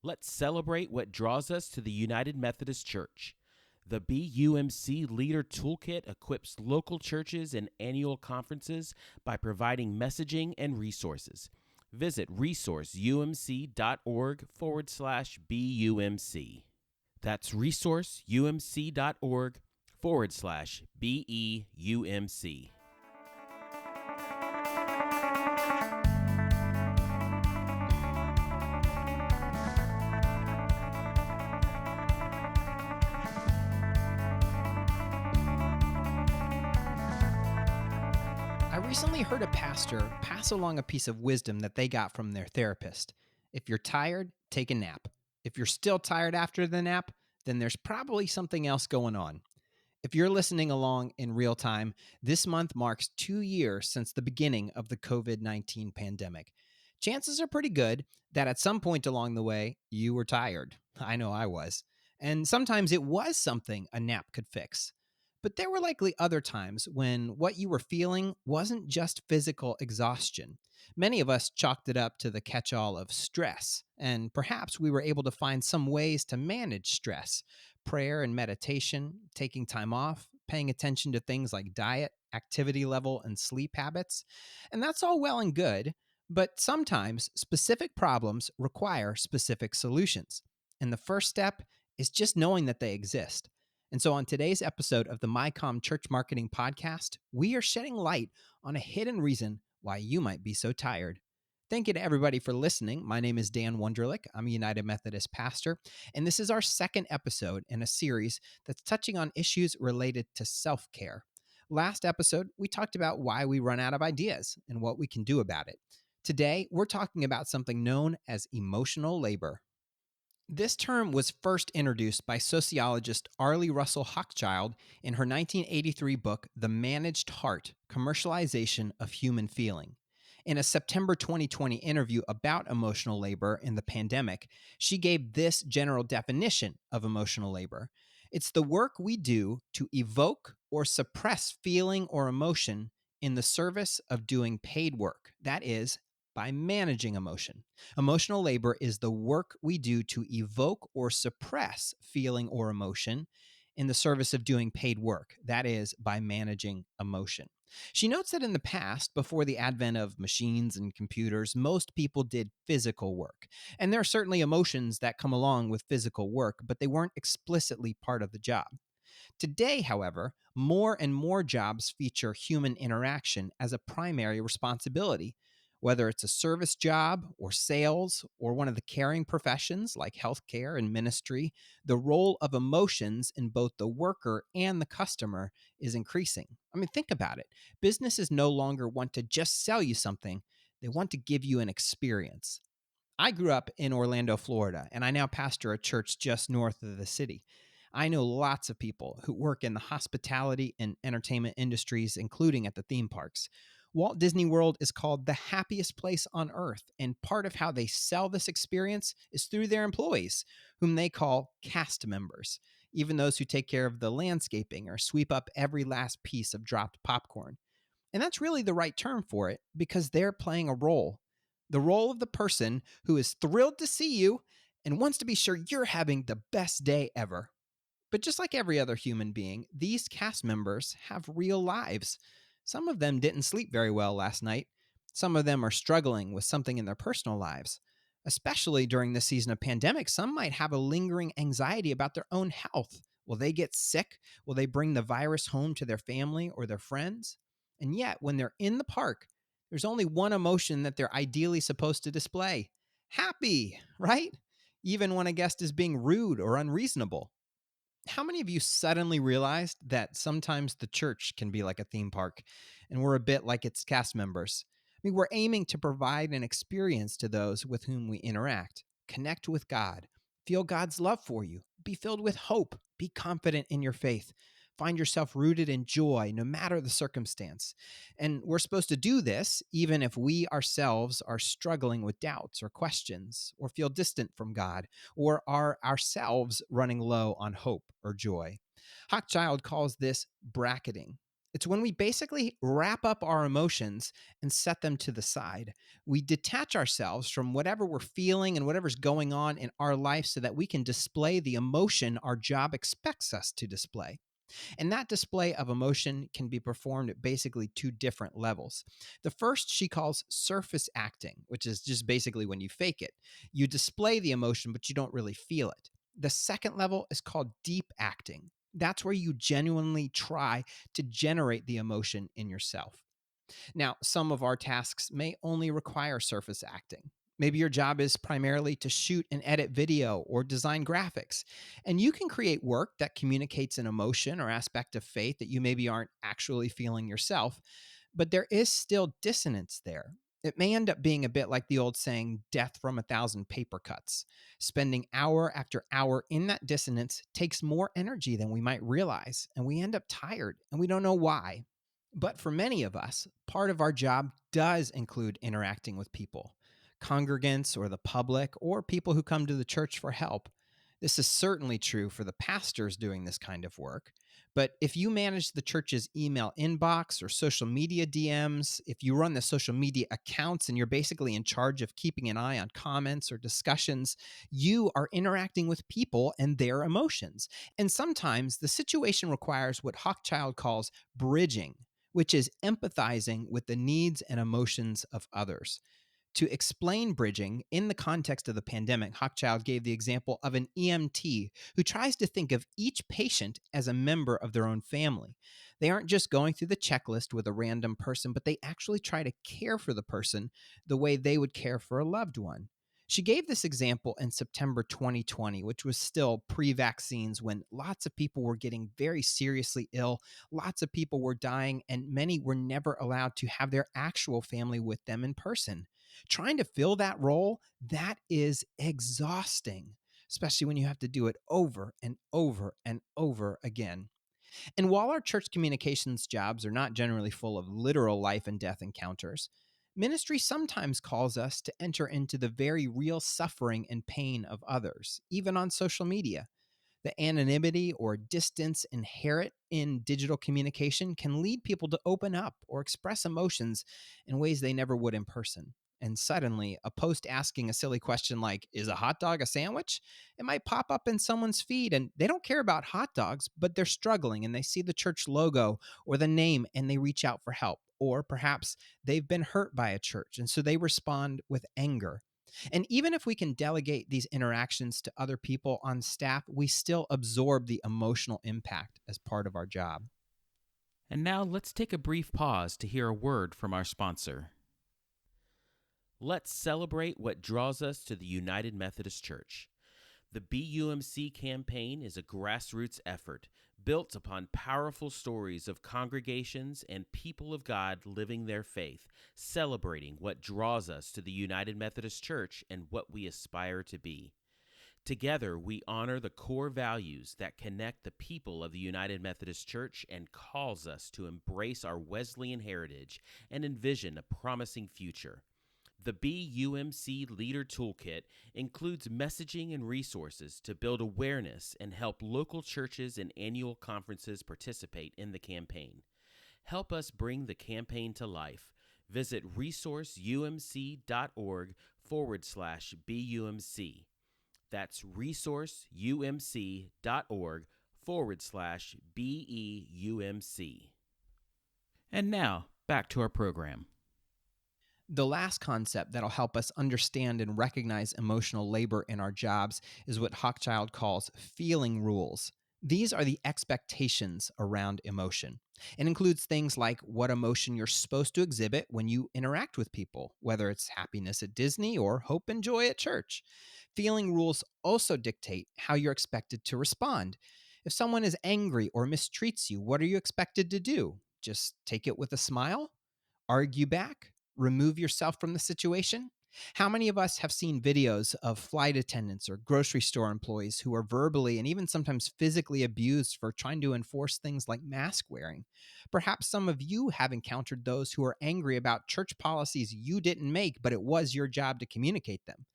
Let's celebrate what draws us to the United Methodist Church. The BUMC Leader Toolkit equips local churches and annual conferences by providing messaging and resources. Visit resourceumc.org/BUMC. That's resourceumc.org/BEUMC. I recently heard a pastor pass along a piece of wisdom that they got from their therapist. If you're tired, take a nap. If you're still tired after the nap, then there's probably something else going on. If you're listening along in real time, this month marks 2 years since the beginning of the COVID-19 pandemic. Chances are pretty good that at some point along the way, you were tired. I know I was. And sometimes it was something a nap could fix. But there were likely other times when what you were feeling wasn't just physical exhaustion. Many of us chalked it up to the catch-all of stress, and perhaps we were able to find some ways to manage stress. Prayer and meditation, taking time off, paying attention to things like diet, activity level, and sleep habits. And that's all well and good, but sometimes specific problems require specific solutions. And the first step is just knowing that they exist. And so on today's episode of the MyCom Church Marketing Podcast, we are shedding light on a hidden reason why you might be so tired. Thank you to everybody for listening. My name is Dan Wunderlich. I'm a United Methodist pastor, and this is our second episode in a series that's touching on issues related to self-care. Last episode, we talked about why we run out of ideas and what we can do about it. Today, we're talking about something known as emotional labor. This term was first introduced by sociologist Arlie Russell Hochschild in her 1983 book, The Managed Heart: Commercialization of Human Feeling. In a September 2020 interview about emotional labor in the pandemic, she gave this general definition of emotional labor. It's the work we do to evoke or suppress feeling or emotion in the service of doing paid work. That is, by managing emotion. Emotional labor is the work we do to evoke or suppress feeling or emotion in the service of doing paid work. That is, by managing emotion. She notes that in the past, before the advent of machines and computers, most people did physical work. And there are certainly emotions that come along with physical work, but they weren't explicitly part of the job. Today, however, more and more jobs feature human interaction as a primary responsibility. Whether it's a service job or sales or one of the caring professions like healthcare and ministry, the role of emotions in both the worker and the customer is increasing. I mean, think about it. Businesses no longer want to just sell you something. They want to give you an experience. I grew up in Orlando, Florida, and I now pastor a church just north of the city. I know lots of people who work in the hospitality and entertainment industries, including at the theme parks. Walt Disney World is called the happiest place on earth, and part of how they sell this experience is through their employees, whom they call cast members, even those who take care of the landscaping or sweep up every last piece of dropped popcorn. And that's really the right term for it, because they're playing a role. The role of the person who is thrilled to see you and wants to be sure you're having the best day ever. But just like every other human being, these cast members have real lives. Some of them didn't sleep very well last night. Some of them are struggling with something in their personal lives. Especially during this season of pandemic, some might have a lingering anxiety about their own health. Will they get sick? Will they bring the virus home to their family or their friends? And yet, when they're in the park, there's only one emotion that they're ideally supposed to display. Happy, right? Even when a guest is being rude or unreasonable. How many of you suddenly realized that sometimes the church can be like a theme park and we're a bit like its cast members? I mean, we're aiming to provide an experience to those with whom we interact. Connect with God. Feel God's love for you. Be filled with hope. Be confident in your faith. Find yourself rooted in joy no matter the circumstance. And we're supposed to do this even if we ourselves are struggling with doubts or questions, or feel distant from God, or are ourselves running low on hope or joy. Hochschild calls this bracketing. It's when we basically wrap up our emotions and set them to the side. We detach ourselves from whatever we're feeling and whatever's going on in our life so that we can display the emotion our job expects us to display. And that display of emotion can be performed at basically two different levels. The first she calls surface acting, which is just basically when you fake it. You display the emotion, but you don't really feel it. The second level is called deep acting. That's where you genuinely try to generate the emotion in yourself. Now, some of our tasks may only require surface acting. Maybe your job is primarily to shoot and edit video or design graphics. And you can create work that communicates an emotion or aspect of faith that you maybe aren't actually feeling yourself, but there is still dissonance there. It may end up being a bit like the old saying, death from a thousand paper cuts. Spending hour after hour in that dissonance takes more energy than we might realize, and we end up tired and we don't know why. But for many of us, part of our job does include interacting with people, congregants or the public, or people who come to the church for help. This is certainly true for the pastors doing this kind of work. But if you manage the church's email inbox or social media DMs, if you run the social media accounts and you're basically in charge of keeping an eye on comments or discussions, you are interacting with people and their emotions. And sometimes the situation requires what Hochschild calls bridging, which is empathizing with the needs and emotions of others. To explain bridging in the context of the pandemic, Hochschild gave the example of an EMT who tries to think of each patient as a member of their own family. They aren't just going through the checklist with a random person, but they actually try to care for the person the way they would care for a loved one. She gave this example in September 2020, which was still pre vaccines when lots of people were getting very seriously ill, lots of people were dying, and many were never allowed to have their actual family with them in person. Trying to fill that role, that is exhausting, especially when you have to do it over and over and over again. And while our church communications jobs are not generally full of literal life and death encounters, ministry sometimes calls us to enter into the very real suffering and pain of others, even on social media. The anonymity or distance inherent in digital communication can lead people to open up or express emotions in ways they never would in person. And suddenly, a post asking a silly question like, is a hot dog a sandwich? It might pop up in someone's feed and they don't care about hot dogs, but they're struggling and they see the church logo or the name and they reach out for help. Or perhaps they've been hurt by a church and so they respond with anger. And even if we can delegate these interactions to other people on staff, we still absorb the emotional impact as part of our job. And now let's take a brief pause to hear a word from our sponsor. Let's celebrate what draws us to the United Methodist Church. The BUMC campaign is a grassroots effort built upon powerful stories of congregations and people of God living their faith, celebrating what draws us to the United Methodist Church and what we aspire to be. Together, we honor the core values that connect the people of the United Methodist Church and calls us to embrace our Wesleyan heritage and envision a promising future. The BUMC Leader Toolkit includes messaging and resources to build awareness and help local churches and annual conferences participate in the campaign. Help us bring the campaign to life. Visit resourceumc.org/BUMC. That's resourceumc.org/BEUMC. And now, back to our program. The last concept that'll help us understand and recognize emotional labor in our jobs is what Hochschild calls feeling rules. These are the expectations around emotion. It includes things like what emotion you're supposed to exhibit when you interact with people, whether it's happiness at Disney or hope and joy at church. Feeling rules also dictate how you're expected to respond. If someone is angry or mistreats you, what are you expected to do? Just take it with a smile? Argue back? Remove yourself from the situation? How many of us have seen videos of flight attendants or grocery store employees who are verbally and even sometimes physically abused for trying to enforce things like mask wearing? Perhaps some of you have encountered those who are angry about church policies you didn't make, but it was your job to communicate them.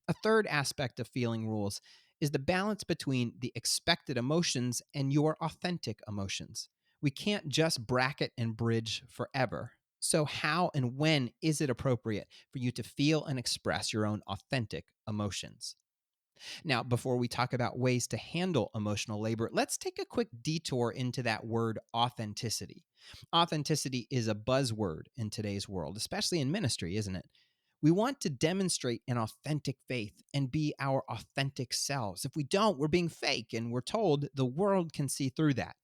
A third aspect of feeling rules is the balance between the expected emotions and your authentic emotions. We can't just bracket and bridge forever. So, how and when is it appropriate for you to feel and express your own authentic emotions? Now, before we talk about ways to handle emotional labor, let's take a quick detour into that word authenticity. Authenticity is a buzzword in today's world, especially in ministry, isn't it? We want to demonstrate an authentic faith and be our authentic selves. If we don't, we're being fake, and we're told the world can see through that.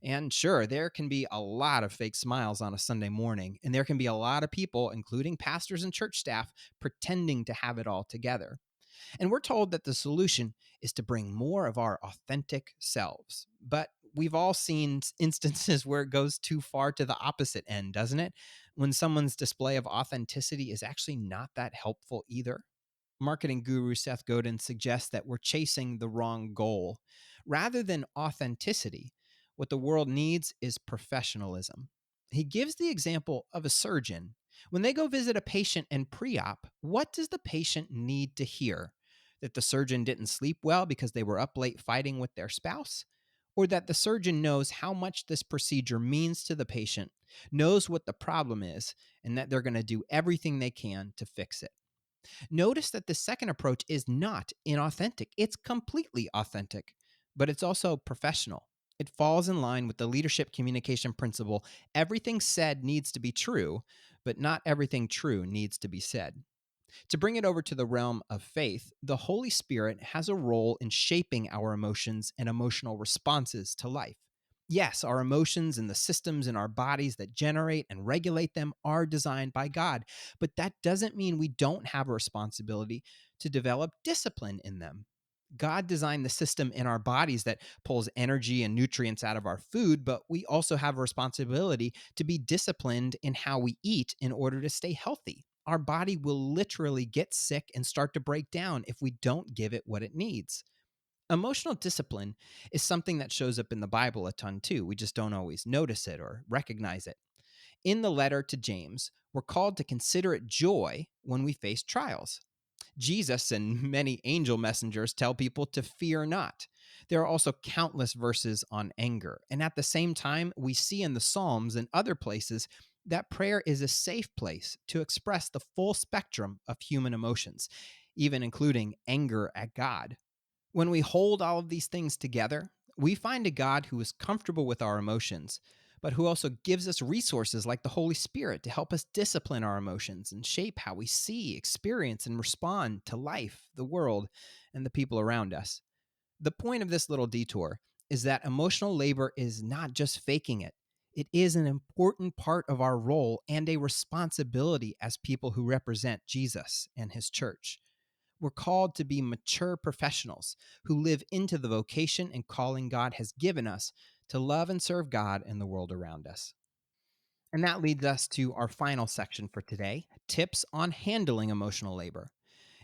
And sure, there can be a lot of fake smiles on a Sunday morning, and there can be a lot of people, including pastors and church staff, pretending to have it all together. And we're told that the solution is to bring more of our authentic selves. But we've all seen instances where it goes too far to the opposite end, doesn't it? When someone's display of authenticity is actually not that helpful either. Marketing guru Seth Godin suggests that we're chasing the wrong goal. Rather than authenticity, what the world needs is professionalism. He gives the example of a surgeon. When they go visit a patient in pre op, what does the patient need to hear? That the surgeon didn't sleep well because they were up late fighting with their spouse? Or that the surgeon knows how much this procedure means to the patient, knows what the problem is, and that they're going to do everything they can to fix it? Notice that the second approach is not inauthentic, it's completely authentic, but it's also professional. It falls in line with the leadership communication principle everything said needs to be true, but not everything true needs to be said. To bring it over to the realm of faith, the Holy Spirit has a role in shaping our emotions and emotional responses to life. Yes, our emotions and the systems in our bodies that generate and regulate them are designed by God, but that doesn't mean we don't have a responsibility to develop discipline in them. God designed the system in our bodies that pulls energy and nutrients out of our food, but we also have a responsibility to be disciplined in how we eat in order to stay healthy. Our body will literally get sick and start to break down if we don't give it what it needs. Emotional discipline is something that shows up in the Bible a ton too. We just don't always notice it or recognize it. In the letter to James, we're called to consider it joy when we face trials. Jesus and many angel messengers tell people to fear not. There are also countless verses on anger. And at the same time, we see in the Psalms and other places that prayer is a safe place to express the full spectrum of human emotions, even including anger at God. When we hold all of these things together, we find a God who is comfortable with our emotions, but who also gives us resources like the Holy Spirit to help us discipline our emotions and shape how we see, experience, and respond to life, the world, and the people around us. The point of this little detour is that emotional labor is not just faking it. It is an important part of our role and a responsibility as people who represent Jesus and his church. We're called to be mature professionals who live into the vocation and calling God has given us to love and serve God and the world around us. And that leads us to our final section for today, tips on handling emotional labor.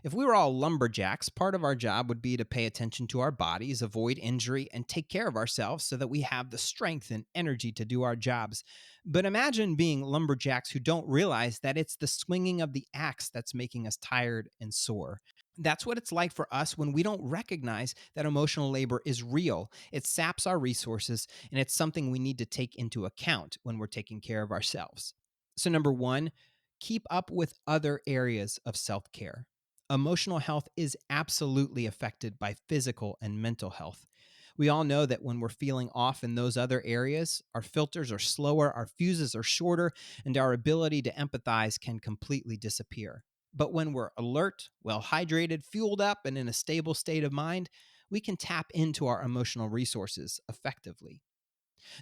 If we were all lumberjacks, part of our job would be to pay attention to our bodies, avoid injury, and take care of ourselves so that we have the strength and energy to do our jobs. But imagine being lumberjacks who don't realize that it's the swinging of the axe that's making us tired and sore. That's what it's like for us when we don't recognize that emotional labor is real. It saps our resources, and it's something we need to take into account when we're taking care of ourselves. So, number one, keep up with other areas of self care. Emotional health is absolutely affected by physical and mental health. We all know that when we're feeling off in those other areas, our filters are slower, our fuses are shorter, and our ability to empathize can completely disappear. But when we're alert, well hydrated, fueled up, and in a stable state of mind, we can tap into our emotional resources effectively.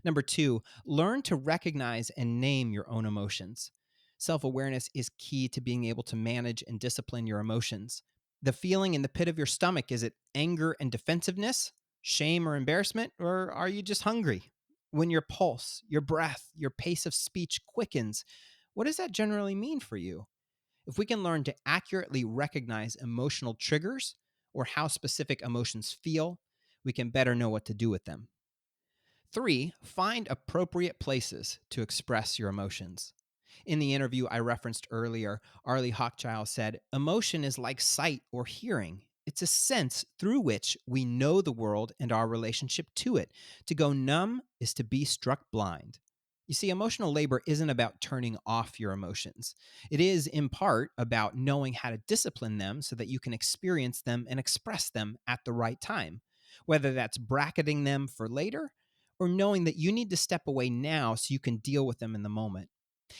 Number two, learn to recognize and name your own emotions. Self awareness is key to being able to manage and discipline your emotions. The feeling in the pit of your stomach, is it anger and defensiveness, shame or embarrassment, or are you just hungry? When your pulse, your breath, your pace of speech quickens, what does that generally mean for you? If we can learn to accurately recognize emotional triggers or how specific emotions feel, we can better know what to do with them. Three, find appropriate places to express your emotions. In the interview I referenced earlier, Arlie Hochschild said, emotion is like sight or hearing. It's a sense through which we know the world and our relationship to it. To go numb is to be struck blind. You see, emotional labor isn't about turning off your emotions. It is, in part, about knowing how to discipline them so that you can experience them and express them at the right time, whether that's bracketing them for later or knowing that you need to step away now so you can deal with them in the moment.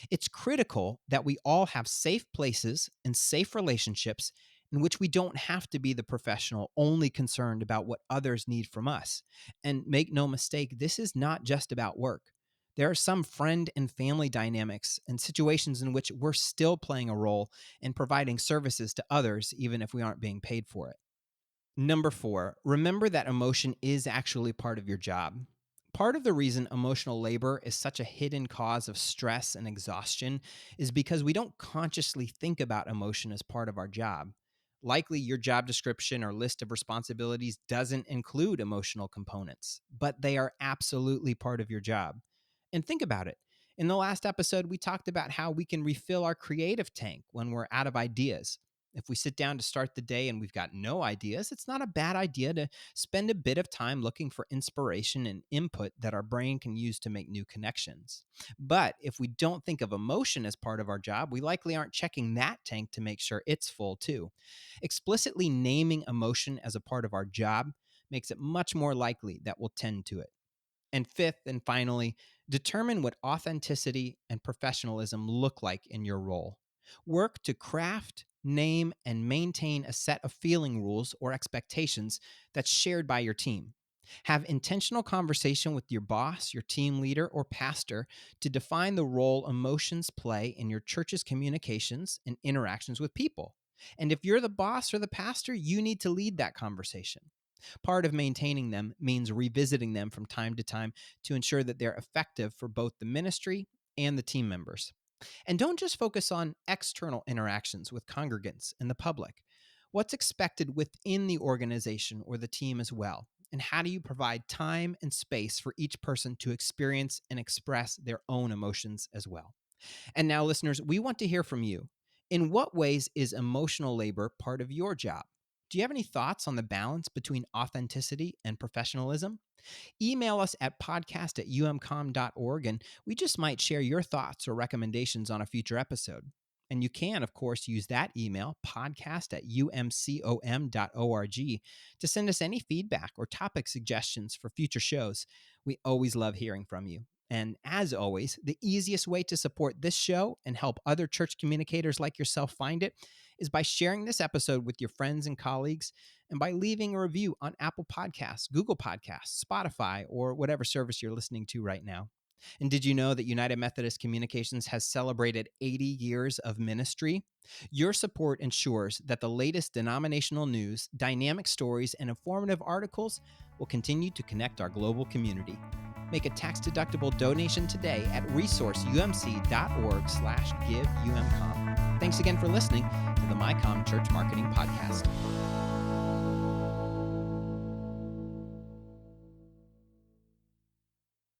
It's critical that we all have safe places and safe relationships in which we don't have to be the professional only concerned about what others need from us. And make no mistake, this is not just about work. There are some friend and family dynamics and situations in which we're still playing a role in providing services to others, even if we aren't being paid for it. Number 4, remember that emotion is actually part of your job. Part of the reason emotional labor is such a hidden cause of stress and exhaustion is because we don't consciously think about emotion as part of our job. Likely, your job description or list of responsibilities doesn't include emotional components, but they are absolutely part of your job. And think about it. In the last episode, we talked about how we can refill our creative tank when we're out of ideas. If we sit down to start the day and we've got no ideas, it's not a bad idea to spend a bit of time looking for inspiration and input that our brain can use to make new connections. But if we don't think of emotion as part of our job, we likely aren't checking that tank to make sure it's full too. Explicitly naming emotion as a part of our job makes it much more likely that we'll tend to it. And fifth and finally, determine what authenticity and professionalism look like in your role. Work to craft, name, and maintain a set of feeling rules or expectations that's shared by your team. Have intentional conversation with your boss, your team leader, or pastor to define the role emotions play in your church's communications and interactions with people. And if you're the boss or the pastor, you need to lead that conversation. Part of maintaining them means revisiting them from time to time to ensure that they're effective for both the ministry and the team members. And don't just focus on external interactions with congregants and the public. What's expected within the organization or the team as well? And how do you provide time and space for each person to experience and express their own emotions as well? And now, listeners, we want to hear from you. In what ways is emotional labor part of your job? Do you have any thoughts on the balance between authenticity and professionalism? Email us at podcast@umcom.org, and we just might share your thoughts or recommendations on a future episode. And you can, of course, use that email, podcast@umcom.org, to send us any feedback or topic suggestions for future shows. We always love hearing from you. And as always, the easiest way to support this show and help other church communicators like yourself find it is by sharing this episode with your friends and colleagues and by leaving a review on Apple Podcasts, Google Podcasts, Spotify, or whatever service you're listening to right now. And did you know that United Methodist Communications has celebrated 80 years of ministry? Your support ensures that the latest denominational news, dynamic stories, and informative articles will continue to connect our global community. Make a tax-deductible donation today at resourceumc.org/giveumcom. Thanks again for listening to the MyCom Church Marketing Podcast.